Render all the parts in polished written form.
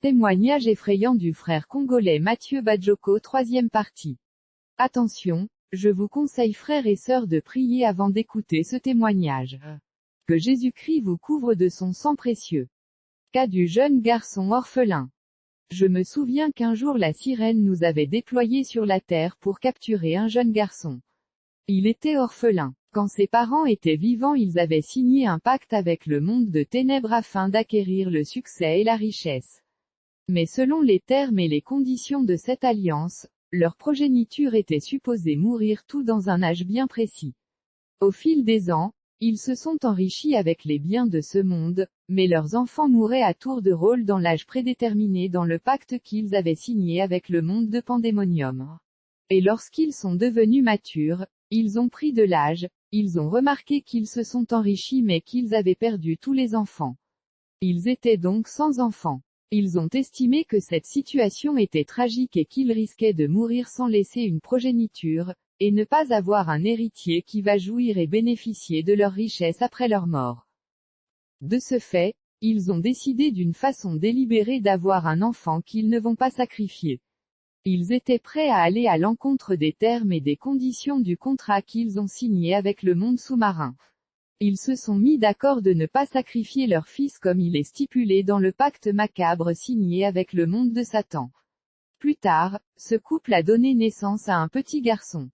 Témoignage effrayant du frère congolais Mathieu Badjoko. Troisième partie. Attention, je vous conseille frères et sœurs de prier avant d'écouter ce témoignage. Que Jésus-Christ vous couvre de son sang précieux. Cas du jeune garçon orphelin. Je me souviens qu'un jour la sirène nous avait déployés sur la terre pour capturer un jeune garçon. Il était orphelin. Quand ses parents étaient vivants, ils avaient signé un pacte avec le monde de ténèbres afin d'acquérir le succès et la richesse. Mais selon les termes et les conditions de cette alliance, leur progéniture était supposée mourir tout dans un âge bien précis. Au fil des ans, ils se sont enrichis avec les biens de ce monde, mais leurs enfants mouraient à tour de rôle dans l'âge prédéterminé dans le pacte qu'ils avaient signé avec le monde de Pandémonium. Et lorsqu'ils sont devenus matures, ils ont pris de l'âge, ils ont remarqué qu'ils se sont enrichis mais qu'ils avaient perdu tous les enfants. Ils étaient donc sans enfants. Ils ont estimé que cette situation était tragique et qu'ils risquaient de mourir sans laisser une progéniture, et ne pas avoir un héritier qui va jouir et bénéficier de leur richesse après leur mort. De ce fait, ils ont décidé d'une façon délibérée d'avoir un enfant qu'ils ne vont pas sacrifier. Ils étaient prêts à aller à l'encontre des termes et des conditions du contrat qu'ils ont signé avec le monde sous-marin. Ils se sont mis d'accord de ne pas sacrifier leur fils comme il est stipulé dans le pacte macabre signé avec le monde de Satan. Plus tard, ce couple a donné naissance à un petit garçon.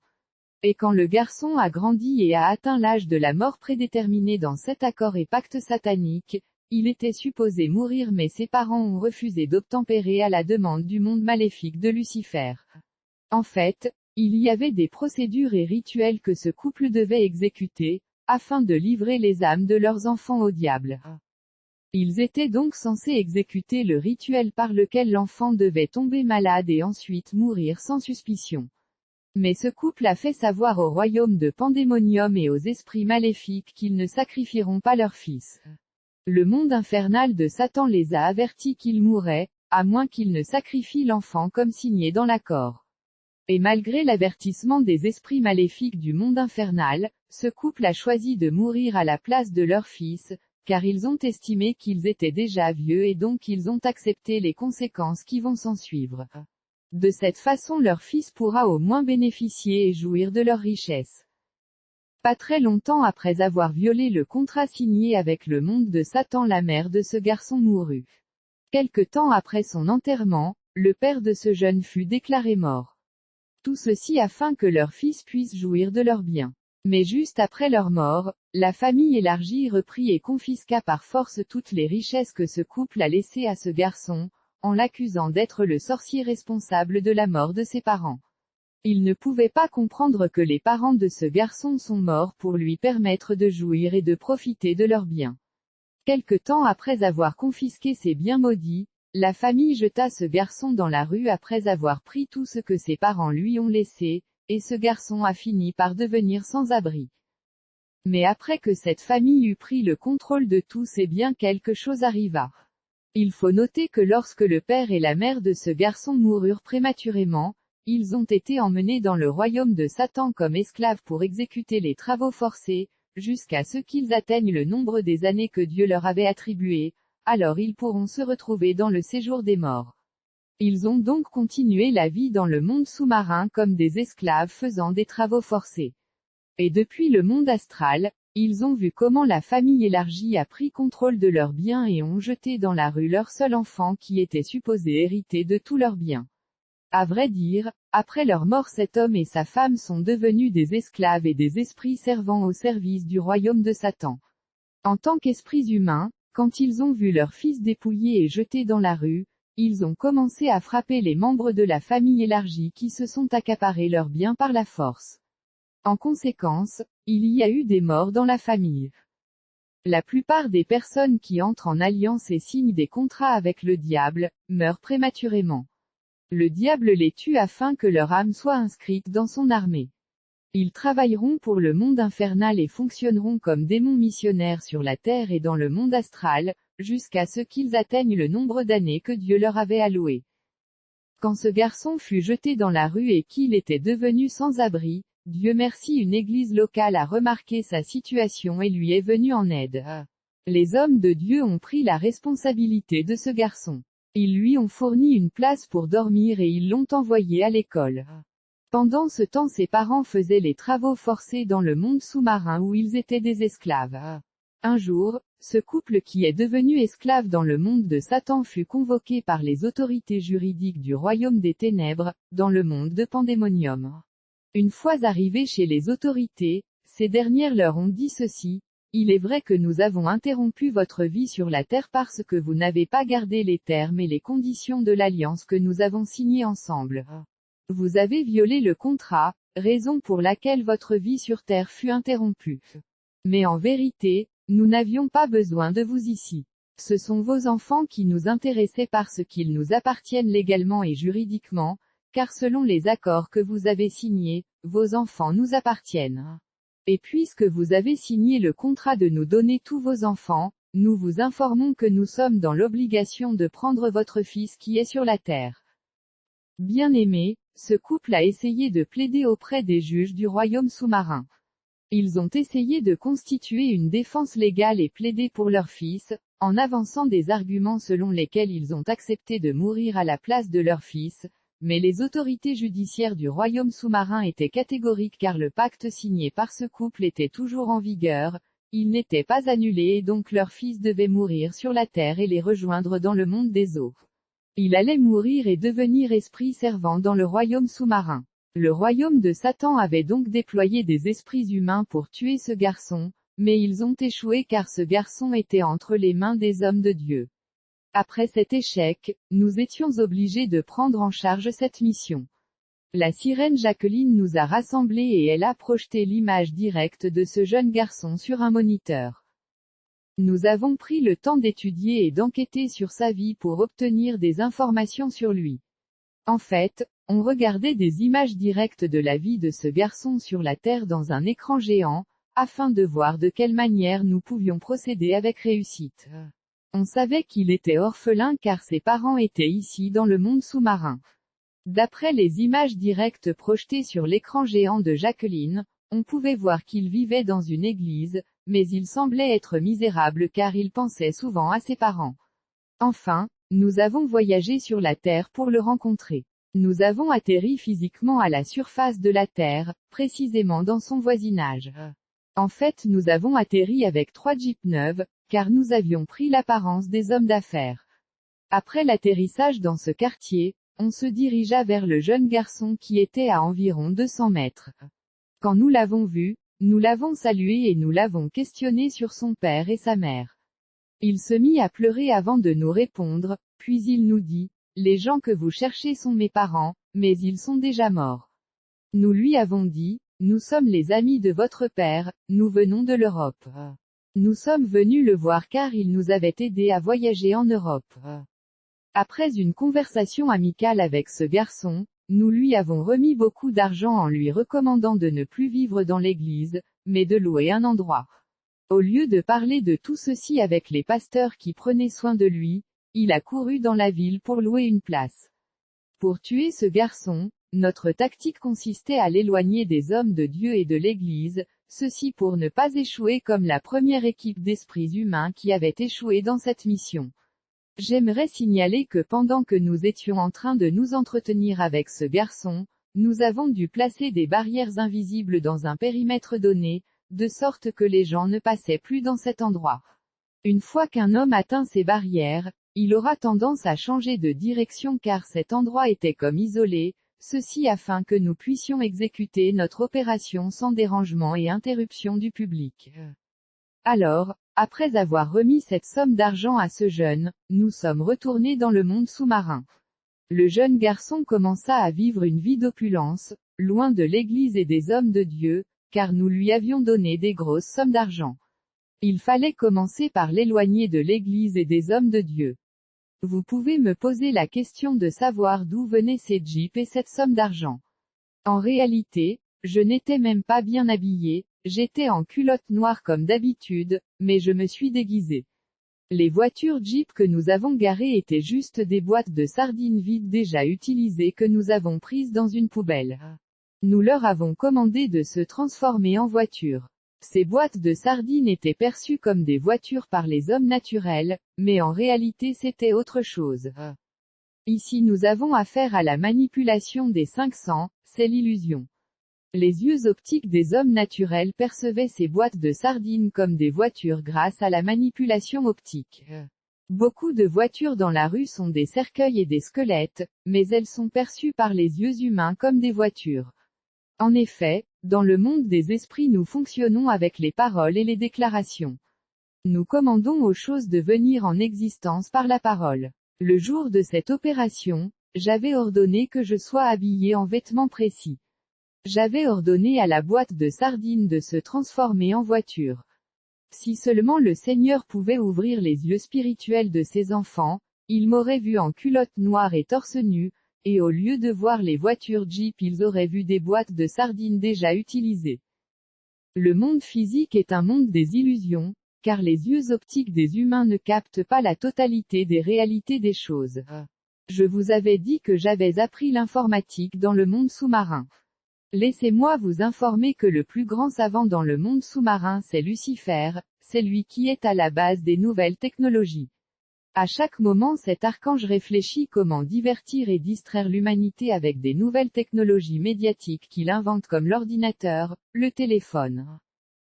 Et quand le garçon a grandi et a atteint l'âge de la mort prédéterminée dans cet accord et pacte satanique, il était supposé mourir mais ses parents ont refusé d'obtempérer à la demande du monde maléfique de Lucifer. En fait, il y avait des procédures et rituels que ce couple devait exécuter, afin de livrer les âmes de leurs enfants au diable. Ils étaient donc censés exécuter le rituel par lequel l'enfant devait tomber malade et ensuite mourir sans suspicion. Mais ce couple a fait savoir au royaume de Pandémonium et aux esprits maléfiques qu'ils ne sacrifieront pas leur fils. Le monde infernal de Satan les a avertis qu'ils mourraient, à moins qu'ils ne sacrifient l'enfant comme signé dans l'accord. Et malgré l'avertissement des esprits maléfiques du monde infernal, ce couple a choisi de mourir à la place de leur fils, car ils ont estimé qu'ils étaient déjà vieux et donc ils ont accepté les conséquences qui vont s'ensuivre. De cette façon leur fils pourra au moins bénéficier et jouir de leur richesse. Pas très longtemps après avoir violé le contrat signé avec le monde de Satan, la mère de ce garçon mourut. Quelque temps après son enterrement, le père de ce jeune fut déclaré mort. Tout ceci afin que leur fils puisse jouir de leurs biens. Mais juste après leur mort, la famille élargie reprit et confisqua par force toutes les richesses que ce couple a laissées à ce garçon, en l'accusant d'être le sorcier responsable de la mort de ses parents. Ils ne pouvaient pas comprendre que les parents de ce garçon sont morts pour lui permettre de jouir et de profiter de leurs biens. Quelque temps après avoir confisqué ses biens maudits, la famille jeta ce garçon dans la rue après avoir pris tout ce que ses parents lui ont laissé, et ce garçon a fini par devenir sans abri. Mais après que cette famille eut pris le contrôle de tous ses biens, quelque chose arriva. Il faut noter que lorsque le père et la mère de ce garçon moururent prématurément, ils ont été emmenés dans le royaume de Satan comme esclaves pour exécuter les travaux forcés, jusqu'à ce qu'ils atteignent le nombre des années que Dieu leur avait attribuées, alors ils pourront se retrouver dans le séjour des morts. Ils ont donc continué la vie dans le monde sous-marin comme des esclaves faisant des travaux forcés. Et depuis le monde astral, ils ont vu comment la famille élargie a pris contrôle de leurs biens et ont jeté dans la rue leur seul enfant qui était supposé hériter de tous leurs biens. À vrai dire, après leur mort, cet homme et sa femme sont devenus des esclaves et des esprits servant au service du royaume de Satan. En tant qu'esprits humains, quand ils ont vu leur fils dépouillé et jeté dans la rue, ils ont commencé à frapper les membres de la famille élargie qui se sont accaparés leurs biens par la force. En conséquence, il y a eu des morts dans la famille. La plupart des personnes qui entrent en alliance et signent des contrats avec le diable, meurent prématurément. Le diable les tue afin que leur âme soit inscrite dans son armée. Ils travailleront pour le monde infernal et fonctionneront comme démons missionnaires sur la terre et dans le monde astral, jusqu'à ce qu'ils atteignent le nombre d'années que Dieu leur avait alloué. Quand ce garçon fut jeté dans la rue et qu'il était devenu sans abri, Dieu merci, une église locale a remarqué sa situation et lui est venue en aide. Les hommes de Dieu ont pris la responsabilité de ce garçon. Ils lui ont fourni une place pour dormir et ils l'ont envoyé à l'école. Pendant ce temps ses parents faisaient les travaux forcés dans le monde sous-marin où ils étaient des esclaves. Un jour, ce couple qui est devenu esclave dans le monde de Satan fut convoqué par les autorités juridiques du royaume des ténèbres, dans le monde de Pandémonium. Une fois arrivés chez les autorités, ces dernières leur ont dit ceci: il est vrai que nous avons interrompu votre vie sur la terre parce que vous n'avez pas gardé les termes et les conditions de l'alliance que nous avons signée ensemble. Vous avez violé le contrat, raison pour laquelle votre vie sur terre fut interrompue. Mais en vérité, nous n'avions pas besoin de vous ici. Ce sont vos enfants qui nous intéressaient parce qu'ils nous appartiennent légalement et juridiquement, car selon les accords que vous avez signés, vos enfants nous appartiennent. Et puisque vous avez signé le contrat de nous donner tous vos enfants, nous vous informons que nous sommes dans l'obligation de prendre votre fils qui est sur la terre. Bien-aimés, ce couple a essayé de plaider auprès des juges du royaume sous-marin. Ils ont essayé de constituer une défense légale et plaider pour leur fils, en avançant des arguments selon lesquels ils ont accepté de mourir à la place de leur fils, mais les autorités judiciaires du royaume sous-marin étaient catégoriques car le pacte signé par ce couple était toujours en vigueur, il n'était pas annulé et donc leur fils devait mourir sur la terre et les rejoindre dans le monde des eaux. Il allait mourir et devenir esprit servant dans le royaume sous-marin. Le royaume de Satan avait donc déployé des esprits humains pour tuer ce garçon, mais ils ont échoué car ce garçon était entre les mains des hommes de Dieu. Après cet échec, nous étions obligés de prendre en charge cette mission. La sirène Jacqueline nous a rassemblés et elle a projeté l'image directe de ce jeune garçon sur un moniteur. Nous avons pris le temps d'étudier et d'enquêter sur sa vie pour obtenir des informations sur lui. En fait, on regardait des images directes de la vie de ce garçon sur la Terre dans un écran géant, afin de voir de quelle manière nous pouvions procéder avec réussite. On savait qu'il était orphelin car ses parents étaient ici dans le monde sous-marin. D'après les images directes projetées sur l'écran géant de Jacqueline, on pouvait voir qu'il vivait dans une église, mais il semblait être misérable car il pensait souvent à ses parents. Enfin, nous avons voyagé sur la Terre pour le rencontrer. Nous avons atterri physiquement à la surface de la Terre, précisément dans son voisinage. En fait nous avons atterri avec 3 jeeps neuves, car nous avions pris l'apparence des hommes d'affaires. Après l'atterrissage dans ce quartier, on se dirigea vers le jeune garçon qui était à environ 200 mètres. Quand nous l'avons vu, nous l'avons salué et nous l'avons questionné sur son père et sa mère. Il se mit à pleurer avant de nous répondre, puis il nous dit: les gens que vous cherchez sont mes parents, mais ils sont déjà morts. Nous lui avons dit: nous sommes les amis de votre père, nous venons de l'Europe. Nous sommes venus le voir car il nous avait aidés à voyager en Europe. Après une conversation amicale avec ce garçon, nous lui avons remis beaucoup d'argent en lui recommandant de ne plus vivre dans l'église, mais de louer un endroit. Au lieu de parler de tout ceci avec les pasteurs qui prenaient soin de lui, il a couru dans la ville pour louer une place. Pour tuer ce garçon, notre tactique consistait à l'éloigner des hommes de Dieu et de l'Église, ceci pour ne pas échouer comme la première équipe d'esprits humains qui avait échoué dans cette mission. J'aimerais signaler que pendant que nous étions en train de nous entretenir avec ce garçon, nous avons dû placer des barrières invisibles dans un périmètre donné, de sorte que les gens ne passaient plus dans cet endroit. Une fois qu'un homme atteint ces barrières, il aura tendance à changer de direction car cet endroit était comme isolé, ceci afin que nous puissions exécuter notre opération sans dérangement et interruption du public. Alors, après avoir remis cette somme d'argent à ce jeune, nous sommes retournés dans le monde sous-marin. Le jeune garçon commença à vivre une vie d'opulence, loin de l'Église et des hommes de Dieu, car nous lui avions donné des grosses sommes d'argent. Il fallait commencer par l'éloigner de l'Église et des hommes de Dieu. Vous pouvez me poser la question de savoir d'où venaient ces jeeps et cette somme d'argent. En réalité, je n'étais même pas bien habillé, j'étais en culotte noire comme d'habitude, mais je me suis déguisé. Les voitures Jeep que nous avons garées étaient juste des boîtes de sardines vides déjà utilisées que nous avons prises dans une poubelle. Nous leur avons commandé de se transformer en voitures. Ces boîtes de sardines étaient perçues comme des voitures par les hommes naturels, mais en réalité c'était autre chose. Ici nous avons affaire à la manipulation des 5 sens, c'est l'illusion. Les yeux optiques des hommes naturels percevaient ces boîtes de sardines comme des voitures grâce à la manipulation optique. Beaucoup de voitures dans la rue sont des cercueils et des squelettes, mais elles sont perçues par les yeux humains comme des voitures. En effet, dans le monde des esprits nous fonctionnons avec les paroles et les déclarations. Nous commandons aux choses de venir en existence par la parole. Le jour de cette opération, j'avais ordonné que je sois habillé en vêtements précis. J'avais ordonné à la boîte de sardines de se transformer en voiture. Si seulement le Seigneur pouvait ouvrir les yeux spirituels de ses enfants, il m'aurait vu en culotte noire et torse nu, et au lieu de voir les voitures Jeep ils auraient vu des boîtes de sardines déjà utilisées. Le monde physique est un monde des illusions, car les yeux optiques des humains ne captent pas la totalité des réalités des choses. Je vous avais dit que j'avais appris l'informatique dans le monde sous-marin. Laissez-moi vous informer que le plus grand savant dans le monde sous-marin c'est Lucifer, c'est lui qui est à la base des nouvelles technologies. À chaque moment cet archange réfléchit comment divertir et distraire l'humanité avec des nouvelles technologies médiatiques qu'il invente comme l'ordinateur, le téléphone.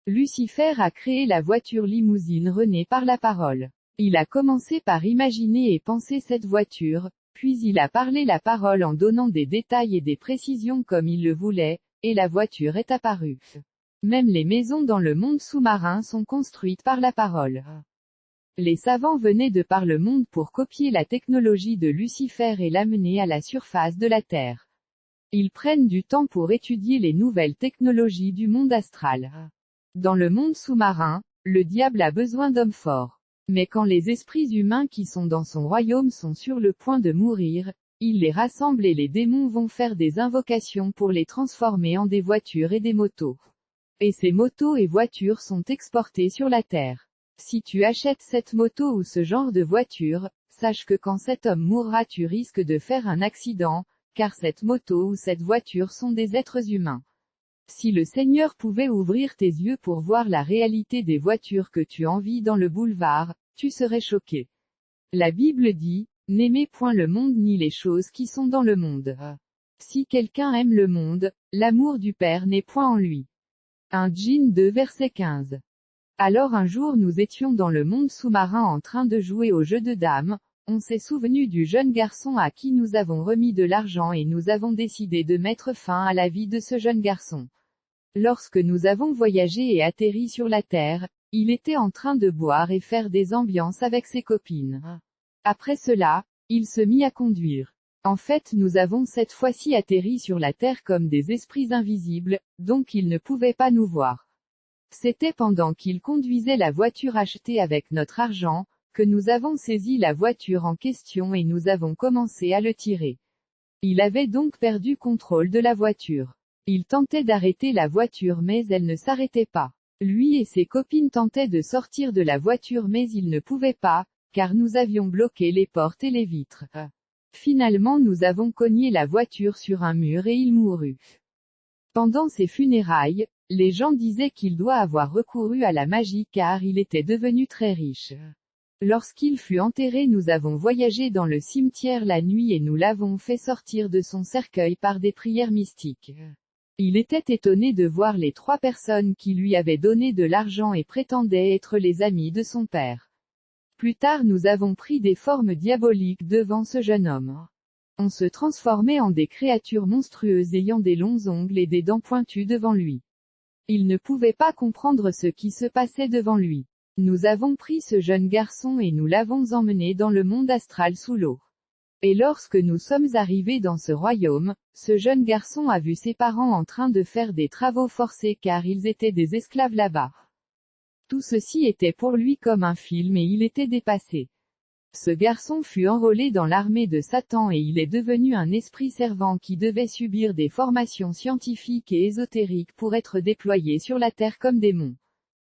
Lucifer a créé la voiture limousine René par la parole. Il a commencé par imaginer et penser cette voiture, puis il a parlé la parole en donnant des détails et des précisions comme il le voulait, et la voiture est apparue. Même les maisons dans le monde sous-marin sont construites par la parole. Les savants venaient de par le monde pour copier la technologie de Lucifer et l'amener à la surface de la Terre. Ils prennent du temps pour étudier les nouvelles technologies du monde astral. Dans le monde sous-marin, le diable a besoin d'hommes forts. Mais quand les esprits humains qui sont dans son royaume sont sur le point de mourir, il les rassemble et les démons vont faire des invocations pour les transformer en des voitures et des motos. Et ces motos et voitures sont exportées sur la Terre. Si tu achètes cette moto ou ce genre de voiture, sache que quand cet homme mourra tu risques de faire un accident, car cette moto ou cette voiture sont des êtres humains. Si le Seigneur pouvait ouvrir tes yeux pour voir la réalité des voitures que tu envies dans le boulevard, tu serais choqué. La Bible dit, n'aimez point le monde ni les choses qui sont dans le monde. Si quelqu'un aime le monde, l'amour du Père n'est point en lui. 1 Jean 2 verset 15. Alors un jour nous étions dans le monde sous-marin en train de jouer au jeu de dames, on s'est souvenu du jeune garçon à qui nous avons remis de l'argent et nous avons décidé de mettre fin à la vie de ce jeune garçon. Lorsque nous avons voyagé et atterri sur la Terre, il était en train de boire et faire des ambiances avec ses copines. Après cela, il se mit à conduire. En fait nous avons cette fois-ci atterri sur la Terre comme des esprits invisibles, donc il ne pouvait pas nous voir. C'était pendant qu'il conduisait la voiture achetée avec notre argent, que nous avons saisi la voiture en question et nous avons commencé à le tirer. Il avait donc perdu contrôle de la voiture. Il tentait d'arrêter la voiture mais elle ne s'arrêtait pas. Lui et ses copines tentaient de sortir de la voiture mais ils ne pouvaient pas, car nous avions bloqué les portes et les vitres. Finalement nous avons cogné la voiture sur un mur et il mourut. Pendant ses funérailles, les gens disaient qu'il doit avoir recouru à la magie car il était devenu très riche. Lorsqu'il fut enterré nous avons voyagé dans le cimetière la nuit et nous l'avons fait sortir de son cercueil par des prières mystiques. Il était étonné de voir les 3 personnes qui lui avaient donné de l'argent et prétendaient être les amis de son père. Plus tard nous avons pris des formes diaboliques devant ce jeune homme. On se transformait en des créatures monstrueuses ayant des longs ongles et des dents pointues devant lui. Il ne pouvait pas comprendre ce qui se passait devant lui. Nous avons pris ce jeune garçon et nous l'avons emmené dans le monde astral sous l'eau. Et lorsque nous sommes arrivés dans ce royaume, ce jeune garçon a vu ses parents en train de faire des travaux forcés car ils étaient des esclaves là-bas. Tout ceci était pour lui comme un film et il était dépassé. Ce garçon fut enrôlé dans l'armée de Satan et il est devenu un esprit servant qui devait subir des formations scientifiques et ésotériques pour être déployé sur la terre comme démon.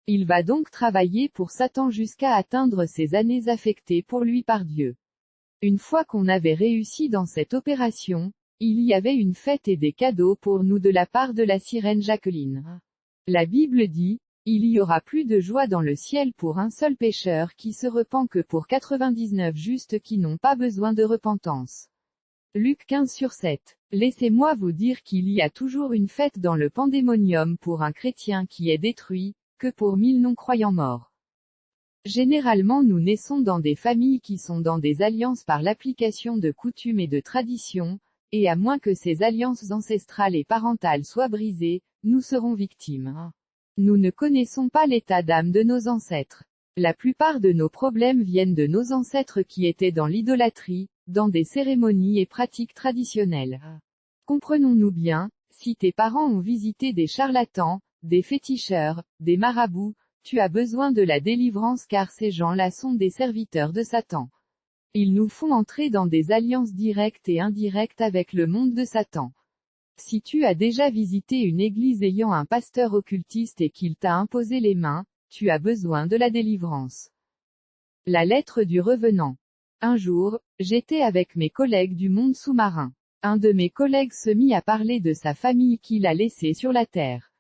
Il va donc travailler pour Satan jusqu'à atteindre ses années affectées pour lui par Dieu. Une fois qu'on avait réussi dans cette opération, il y avait une fête et des cadeaux pour nous de la part de la sirène Jacqueline. La Bible dit, il y aura plus de joie dans le ciel pour un seul pécheur qui se repent que pour 99 justes qui n'ont pas besoin de repentance. Luc 15:7. Laissez-moi vous dire qu'il y a toujours une fête dans le pandémonium pour un chrétien qui est détruit, que pour 1000 non-croyants morts. Généralement nous naissons dans des familles qui sont dans des alliances par l'application de coutumes et de traditions, et à moins que ces alliances ancestrales et parentales soient brisées, nous serons victimes. Nous ne connaissons pas l'état d'âme de nos ancêtres. La plupart de nos problèmes viennent de nos ancêtres qui étaient dans l'idolâtrie, dans des cérémonies et pratiques traditionnelles. Comprenons-nous bien, si tes parents ont visité des charlatans, des féticheurs, des marabouts, tu as besoin de la délivrance car ces gens-là sont des serviteurs de Satan. Ils nous font entrer dans des alliances directes et indirectes avec le monde de Satan. Si tu as déjà visité une église ayant un pasteur occultiste et qu'il t'a imposé les mains, tu as besoin de la délivrance. La lettre du revenant. Un jour, j'étais avec mes collègues du monde sous-marin. Un de mes collègues se mit à parler de sa famille qu'il a laissée sur la terre.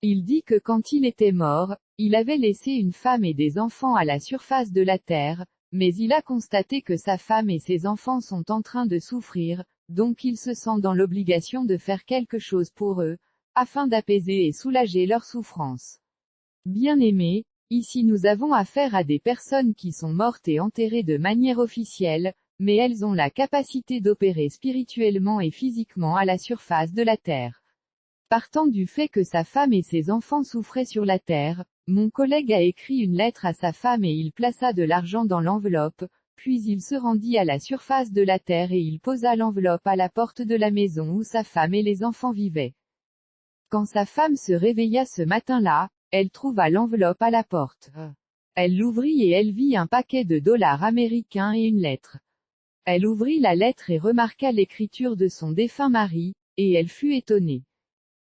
Il dit que quand il était mort, il avait laissé une femme et des enfants à la surface de la terre, mais il a constaté que sa femme et ses enfants sont en train de souffrir, donc il se sent dans l'obligation de faire quelque chose pour eux, afin d'apaiser et soulager leur souffrance. Bien-aimés, ici nous avons affaire à des personnes qui sont mortes et enterrées de manière officielle, mais elles ont la capacité d'opérer spirituellement et physiquement à la surface de la terre. Partant du fait que sa femme et ses enfants souffraient sur la terre, mon collègue a écrit une lettre à sa femme et il plaça de l'argent dans l'enveloppe, puis il se rendit à la surface de la terre et il posa l'enveloppe à la porte de la maison où sa femme et les enfants vivaient. Quand sa femme se réveilla ce matin-là, elle trouva l'enveloppe à la porte. Elle l'ouvrit et elle vit un paquet de dollars américains et une lettre. Elle ouvrit la lettre et remarqua l'écriture de son défunt mari, et elle fut étonnée.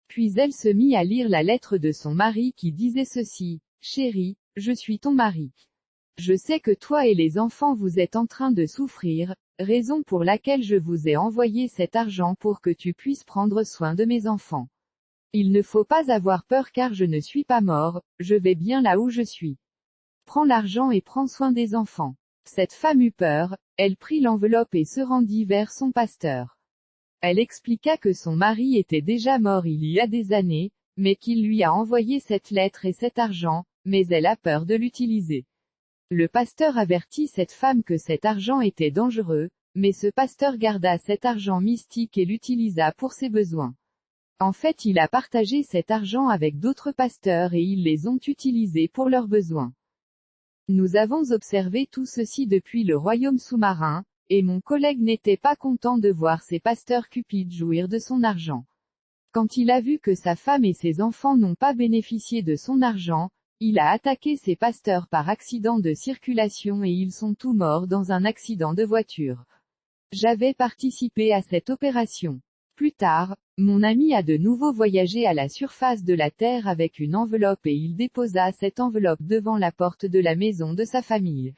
Puis elle se mit à lire la lettre de son mari qui disait ceci: « Chérie, je suis ton mari. Je sais que toi et les enfants vous êtes en train de souffrir, raison pour laquelle je vous ai envoyé cet argent pour que tu puisses prendre soin de mes enfants. Il ne faut pas avoir peur car je ne suis pas mort, je vais bien là où je suis. Prends l'argent et prends soin des enfants. » Cette femme eut peur, elle prit l'enveloppe et se rendit vers son pasteur. Elle expliqua que son mari était déjà mort il y a des années, mais qu'il lui a envoyé cette lettre et cet argent, mais elle a peur de l'utiliser. Le pasteur avertit cette femme que cet argent était dangereux, mais ce pasteur garda cet argent mystique et l'utilisa pour ses besoins. En fait, il a partagé cet argent avec d'autres pasteurs et ils les ont utilisés pour leurs besoins. Nous avons observé tout ceci depuis le royaume sous-marin, et mon collègue n'était pas content de voir ces pasteurs cupides jouir de son argent. Quand il a vu que sa femme et ses enfants n'ont pas bénéficié de son argent, il a attaqué ces pasteurs par accident de circulation et ils sont tous morts dans un accident de voiture. J'avais participé à cette opération. Plus tard, mon ami a de nouveau voyagé à la surface de la terre avec une enveloppe et il déposa cette enveloppe devant la porte de la maison de sa famille.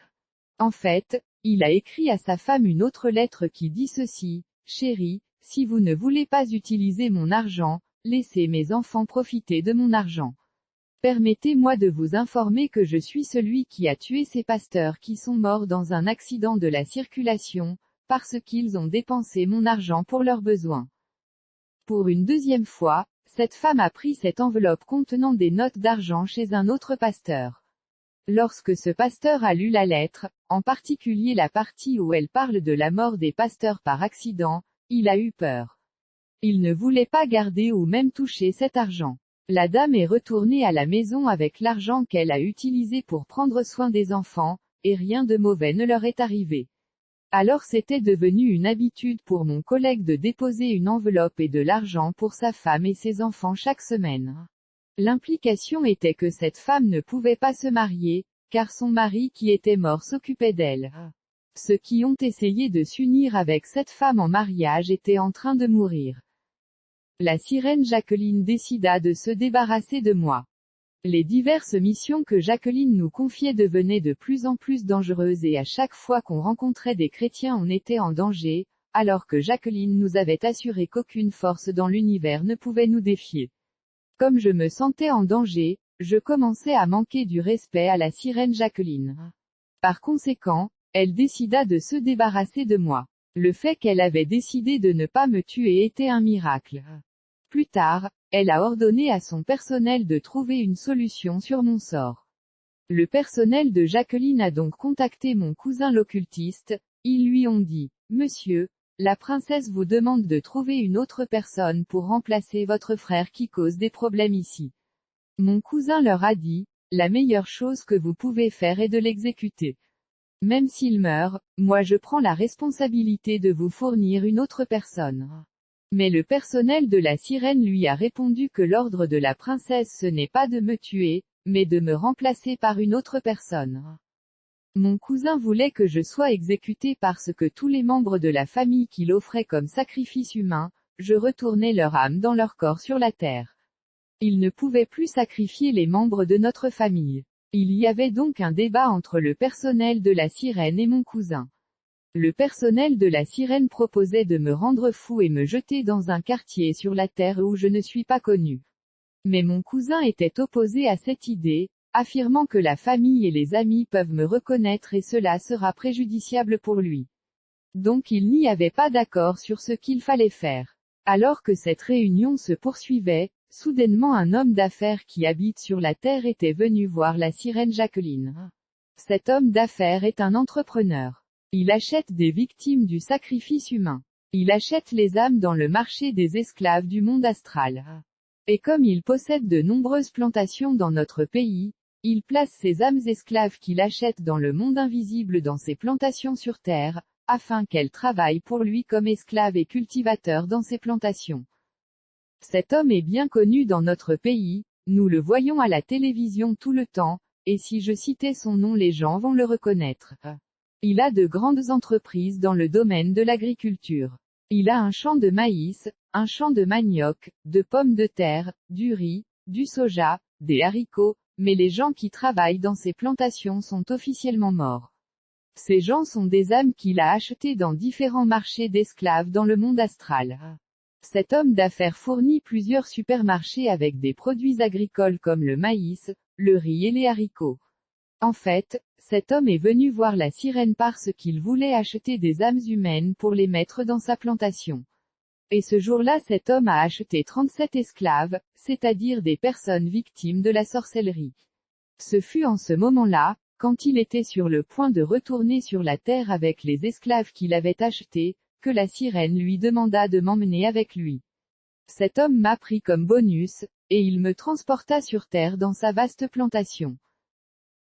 En fait, il a écrit à sa femme une autre lettre qui dit ceci: « Chérie, si vous ne voulez pas utiliser mon argent, laissez mes enfants profiter de mon argent. Permettez-moi de vous informer que je suis celui qui a tué ces pasteurs qui sont morts dans un accident de la circulation, parce qu'ils ont dépensé mon argent pour leurs besoins. » Pour une deuxième fois, cette femme a pris cette enveloppe contenant des notes d'argent chez un autre pasteur. Lorsque ce pasteur a lu la lettre, en particulier la partie où elle parle de la mort des pasteurs par accident, il a eu peur. Il ne voulait pas garder ou même toucher cet argent. La dame est retournée à la maison avec l'argent qu'elle a utilisé pour prendre soin des enfants, et rien de mauvais ne leur est arrivé. Alors c'était devenu une habitude pour mon collègue de déposer une enveloppe et de l'argent pour sa femme et ses enfants chaque semaine. L'implication était que cette femme ne pouvait pas se marier, car son mari qui était mort s'occupait d'elle. Ceux qui ont essayé de s'unir avec cette femme en mariage étaient en train de mourir. La sirène Jacqueline décida de se débarrasser de moi. Les diverses missions que Jacqueline nous confiait devenaient de plus en plus dangereuses et à chaque fois qu'on rencontrait des chrétiens on était en danger, alors que Jacqueline nous avait assuré qu'aucune force dans l'univers ne pouvait nous défier. Comme je me sentais en danger, je commençais à manquer du respect à la sirène Jacqueline. Par conséquent, elle décida de se débarrasser de moi. Le fait qu'elle avait décidé de ne pas me tuer était un miracle. Plus tard, elle a ordonné à son personnel de trouver une solution sur mon sort. Le personnel de Jacqueline a donc contacté mon cousin l'occultiste. Ils lui ont dit: Monsieur, la princesse vous demande de trouver une autre personne pour remplacer votre frère qui cause des problèmes ici. Mon cousin leur a dit: la meilleure chose que vous pouvez faire est de l'exécuter. Même s'il meurt, moi je prends la responsabilité de vous fournir une autre personne. Mais le personnel de la sirène lui a répondu que l'ordre de la princesse ce n'est pas de me tuer, mais de me remplacer par une autre personne. Mon cousin voulait que je sois exécuté parce que tous les membres de la famille qu'il offrait comme sacrifice humain, je retournais leur âme dans leur corps sur la terre. Il ne pouvait plus sacrifier les membres de notre famille. Il y avait donc un débat entre le personnel de la sirène et mon cousin. Le personnel de la sirène proposait de me rendre fou et me jeter dans un quartier sur la terre où je ne suis pas connu. Mais mon cousin était opposé à cette idée, affirmant que la famille et les amis peuvent me reconnaître et cela sera préjudiciable pour lui. Donc il n'y avait pas d'accord sur ce qu'il fallait faire. Alors que cette réunion se poursuivait, soudainement un homme d'affaires qui habite sur la terre était venu voir la sirène Jacqueline. Cet homme d'affaires est un entrepreneur. Il achète des victimes du sacrifice humain. Il achète les âmes dans le marché des esclaves du monde astral. Et comme il possède de nombreuses plantations dans notre pays, il place ces âmes esclaves qu'il achète dans le monde invisible dans ses plantations sur terre, afin qu'elles travaillent pour lui comme esclaves et cultivateurs dans ses plantations. Cet homme est bien connu dans notre pays, nous le voyons à la télévision tout le temps, et si je citais son nom les gens vont le reconnaître. Il a de grandes entreprises dans le domaine de l'agriculture. Il a un champ de maïs, un champ de manioc, de pommes de terre, du riz, du soja, des haricots, mais les gens qui travaillent dans ces plantations sont officiellement morts. Ces gens sont des âmes qu'il a achetées dans différents marchés d'esclaves dans le monde astral. Cet homme d'affaires fournit plusieurs supermarchés avec des produits agricoles comme le maïs, le riz et les haricots. En fait, cet homme est venu voir la sirène parce qu'il voulait acheter des âmes humaines pour les mettre dans sa plantation. Et ce jour-là cet homme a acheté 37 esclaves, c'est-à-dire des personnes victimes de la sorcellerie. Ce fut en ce moment-là, quand il était sur le point de retourner sur la terre avec les esclaves qu'il avait achetés, que la sirène lui demanda de m'emmener avec lui. Cet homme m'a pris comme bonus, et il me transporta sur terre dans sa vaste plantation.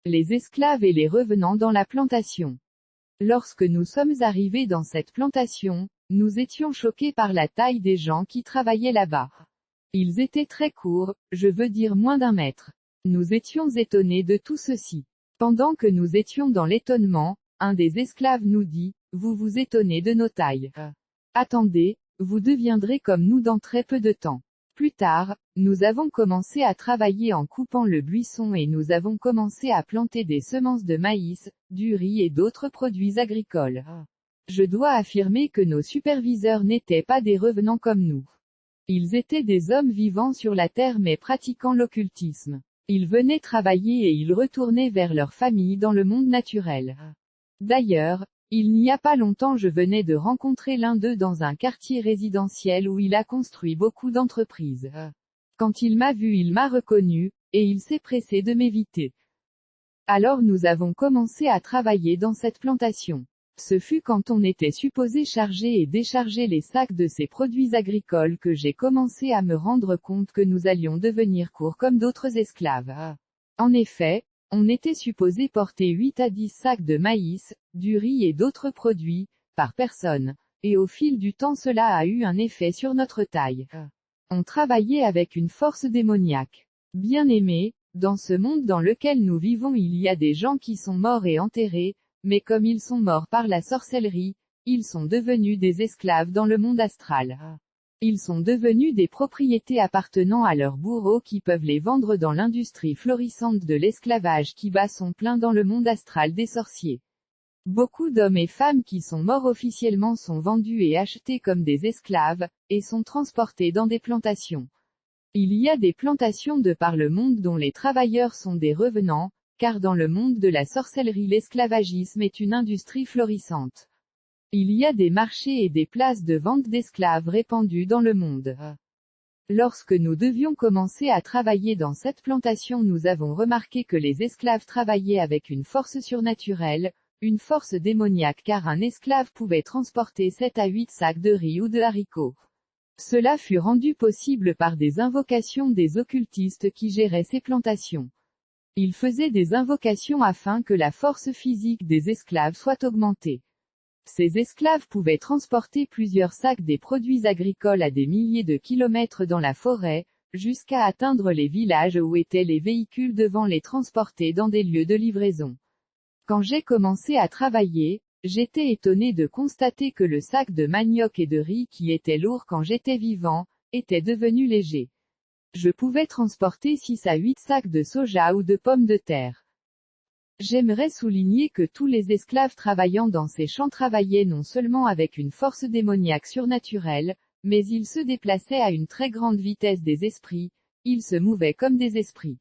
Les esclaves et les revenants dans la plantation. Lorsque nous sommes arrivés dans cette plantation, nous étions choqués par la taille des gens qui travaillaient là-bas. Ils étaient très courts, je veux dire moins d'1 mètre. Nous étions étonnés de tout ceci. Pendant que nous étions dans l'étonnement, un des esclaves nous dit: vous vous étonnez de nos tailles. Attendez, vous deviendrez comme nous dans très peu de temps. Plus tard, nous avons commencé à travailler en coupant le buisson et nous avons commencé à planter des semences de maïs, du riz et d'autres produits agricoles. Je dois affirmer que nos superviseurs n'étaient pas des revenants comme nous. Ils étaient des hommes vivant sur la terre mais pratiquant l'occultisme. Ils venaient travailler et ils retournaient vers leur famille dans le monde naturel. D'ailleurs, il n'y a pas longtemps je venais de rencontrer l'un d'eux dans un quartier résidentiel où il a construit beaucoup d'entreprises. Quand il m'a vu il m'a reconnu, et il s'est pressé de m'éviter. Alors nous avons commencé à travailler dans cette plantation. Ce fut quand on était supposé charger et décharger les sacs de ces produits agricoles que j'ai commencé à me rendre compte que nous allions devenir courts comme d'autres esclaves. En effet, on était supposé porter 8 à 10 sacs de maïs, du riz et d'autres produits, par personne, et au fil du temps cela a eu un effet sur notre taille. On travaillait avec une force démoniaque. Bien-aimés, dans ce monde dans lequel nous vivons il y a des gens qui sont morts et enterrés, mais comme ils sont morts par la sorcellerie, ils sont devenus des esclaves dans le monde astral. Ils sont devenus des propriétés appartenant à leurs bourreaux qui peuvent les vendre dans l'industrie florissante de l'esclavage qui bat son plein dans le monde astral des sorciers. Beaucoup d'hommes et femmes qui sont morts officiellement sont vendus et achetés comme des esclaves, et sont transportés dans des plantations. Il y a des plantations de par le monde dont les travailleurs sont des revenants, car dans le monde de la sorcellerie l'esclavagisme est une industrie florissante. Il y a des marchés et des places de vente d'esclaves répandus dans le monde. Lorsque nous devions commencer à travailler dans cette plantation, nous avons remarqué que les esclaves travaillaient avec une force surnaturelle, une force démoniaque, car un esclave pouvait transporter 7 à 8 sacs de riz ou de haricots. Cela fut rendu possible par des invocations des occultistes qui géraient ces plantations. Ils faisaient des invocations afin que la force physique des esclaves soit augmentée. Ces esclaves pouvaient transporter plusieurs sacs des produits agricoles à des milliers de kilomètres dans la forêt, jusqu'à atteindre les villages où étaient les véhicules devant les transporter dans des lieux de livraison. Quand j'ai commencé à travailler, j'étais étonné de constater que le sac de manioc et de riz qui était lourd quand j'étais vivant, était devenu léger. Je pouvais transporter 6 à 8 sacs de soja ou de pommes de terre. J'aimerais souligner que tous les esclaves travaillant dans ces champs travaillaient non seulement avec une force démoniaque surnaturelle, mais ils se déplaçaient à une très grande vitesse des esprits, ils se mouvaient comme des esprits.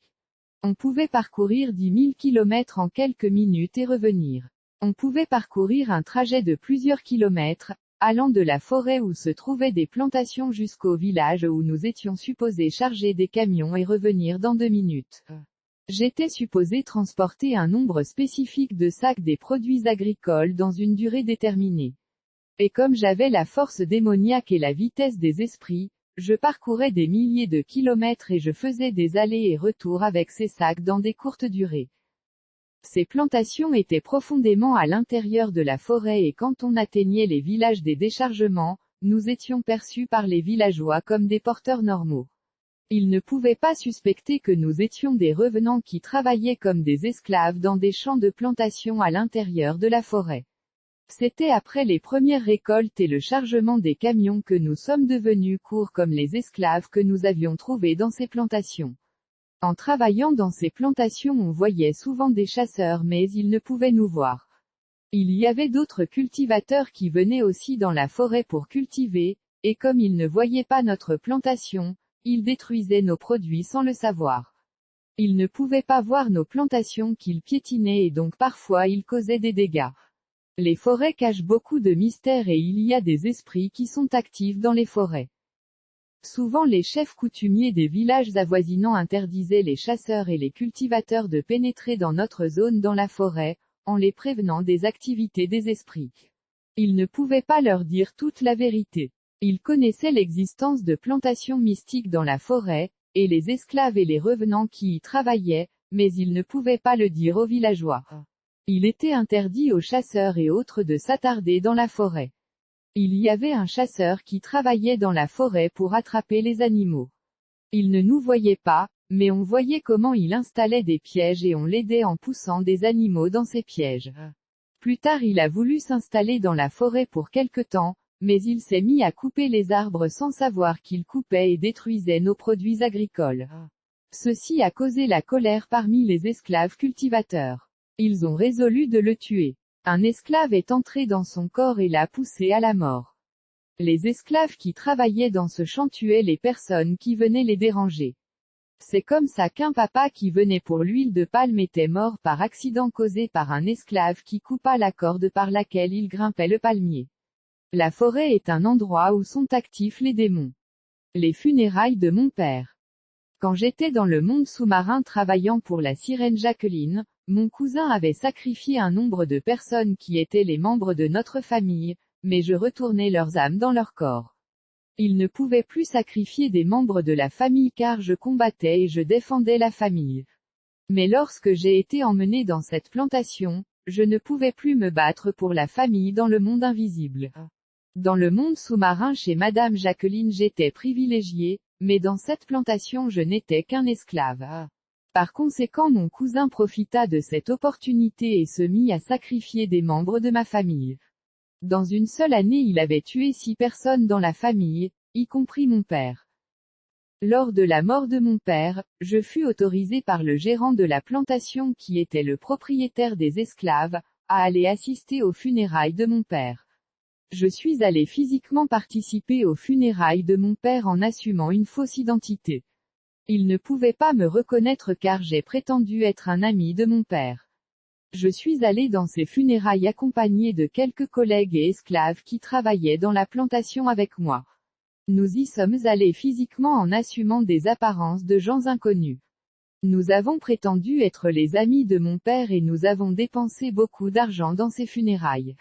On pouvait parcourir 10 000 kilomètres en quelques minutes et revenir. On pouvait parcourir un trajet de plusieurs kilomètres, allant de la forêt où se trouvaient des plantations jusqu'au village où nous étions supposés charger des camions et revenir dans 2 minutes. J'étais supposé transporter un nombre spécifique de sacs des produits agricoles dans une durée déterminée. Et comme j'avais la force démoniaque et la vitesse des esprits, je parcourais des milliers de kilomètres et je faisais des allers et retours avec ces sacs dans des courtes durées. Ces plantations étaient profondément à l'intérieur de la forêt et quand on atteignait les villages des déchargements, nous étions perçus par les villageois comme des porteurs normaux. Ils ne pouvaient pas suspecter que nous étions des revenants qui travaillaient comme des esclaves dans des champs de plantation à l'intérieur de la forêt. C'était après les premières récoltes et le chargement des camions que nous sommes devenus courts comme les esclaves que nous avions trouvés dans ces plantations. En travaillant dans ces plantations, on voyait souvent des chasseurs mais ils ne pouvaient nous voir. Il y avait d'autres cultivateurs qui venaient aussi dans la forêt pour cultiver, et comme ils ne voyaient pas notre plantation, ils détruisaient nos produits sans le savoir. Ils ne pouvaient pas voir nos plantations qu'ils piétinaient et donc parfois ils causaient des dégâts. Les forêts cachent beaucoup de mystères et il y a des esprits qui sont actifs dans les forêts. Souvent les chefs coutumiers des villages avoisinants interdisaient les chasseurs et les cultivateurs de pénétrer dans notre zone dans la forêt, en les prévenant des activités des esprits. Ils ne pouvaient pas leur dire toute la vérité. Ils connaissaient l'existence de plantations mystiques dans la forêt, et les esclaves et les revenants qui y travaillaient, mais ils ne pouvaient pas le dire aux villageois. Il était interdit aux chasseurs et autres de s'attarder dans la forêt. Il y avait un chasseur qui travaillait dans la forêt pour attraper les animaux. Il ne nous voyait pas, mais on voyait comment il installait des pièges et on l'aidait en poussant des animaux dans ces pièges. Plus tard il a voulu s'installer dans la forêt pour quelque temps, mais il s'est mis à couper les arbres sans savoir qu'il coupait et détruisait nos produits agricoles. Ceci a causé la colère parmi les esclaves cultivateurs. Ils ont résolu de le tuer. Un esclave est entré dans son corps et l'a poussé à la mort. Les esclaves qui travaillaient dans ce champ tuaient les personnes qui venaient les déranger. C'est comme ça qu'un papa qui venait pour l'huile de palme était mort par accident causé par un esclave qui coupa la corde par laquelle il grimpait le palmier. La forêt est un endroit où sont actifs les démons. Les funérailles de mon père. Quand j'étais dans le monde sous-marin travaillant pour la sirène Jacqueline, mon cousin avait sacrifié un nombre de personnes qui étaient les membres de notre famille, mais je retournais leurs âmes dans leur corps. Il ne pouvait plus sacrifier des membres de la famille car je combattais et je défendais la famille. Mais lorsque j'ai été emmené dans cette plantation, je ne pouvais plus me battre pour la famille dans le monde invisible. Dans le monde sous-marin chez Madame Jacqueline j'étais privilégié, mais dans cette plantation je n'étais qu'un esclave. Par conséquent mon cousin profita de cette opportunité et se mit à sacrifier des membres de ma famille. Dans une seule année il avait tué 6 personnes dans la famille, y compris mon père. Lors de la mort de mon père, je fus autorisé par le gérant de la plantation qui était le propriétaire des esclaves, à aller assister aux funérailles de mon père. Je suis allé physiquement participer aux funérailles de mon père en assumant une fausse identité. Il ne pouvait pas me reconnaître car j'ai prétendu être un ami de mon père. Je suis allé dans ces funérailles accompagné de quelques collègues et esclaves qui travaillaient dans la plantation avec moi. Nous y sommes allés physiquement en assumant des apparences de gens inconnus. Nous avons prétendu être les amis de mon père et nous avons dépensé beaucoup d'argent dans ces funérailles.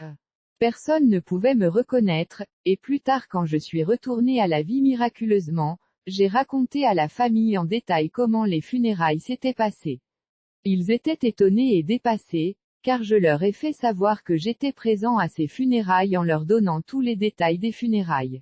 Personne ne pouvait me reconnaître, et plus tard quand je suis retourné à la vie miraculeusement, j'ai raconté à la famille en détail comment les funérailles s'étaient passées. Ils étaient étonnés et dépassés, car je leur ai fait savoir que j'étais présent à ces funérailles en leur donnant tous les détails des funérailles.